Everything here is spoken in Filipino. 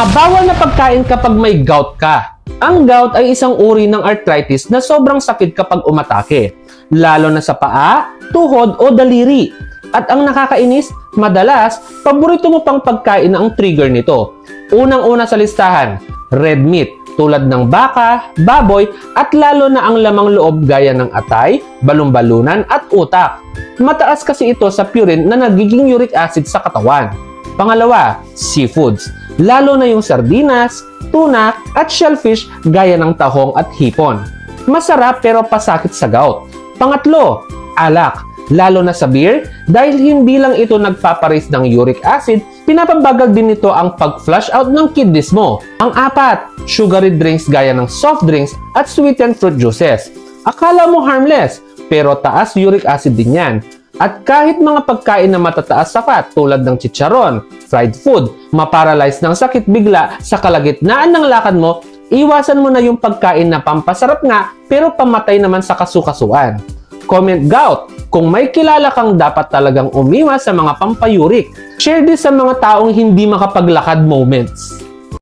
Mga bawal na pagkain kapag may gout ka. Ang gout ay isang uri ng arthritis na sobrang sakit kapag umatake, lalo na sa paa, tuhod o daliri. At ang nakakainis, madalas, paborito mo pang pagkain ang trigger nito. Unang-una sa listahan, red meat tulad ng baka, baboy at lalo na ang lamang loob gaya ng atay, balon-balunan at utak. Mataas kasi ito sa purine na nagiging uric acid sa katawan. Pangalawa, seafoods. Lalo na yung sardinas, tuna at shellfish gaya ng tahong at hipon. Masarap pero pasakit sa gout. Pangatlo, alak. Lalo na sa beer dahil hindi lang ito nagpaparis ng uric acid, pinapabagal din nito ang pag-flush out ng kidneys mo. Ang apat, sugary drinks gaya ng soft drinks at sweetened fruit juices. Akala mo harmless pero taas uric acid din yan. At kahit mga pagkain na matataas sa fat tulad ng chicharon, fried food, maparalyze ng sakit bigla sa kalagitnaan ng lakad mo, iwasan mo na yung pagkain na pampasarap nga pero pamatay naman sa kasukasuan. Comment gout kung may kilala kang dapat talagang umiwas sa mga pampayurik. Share this sa mga taong hindi makapaglakad moments.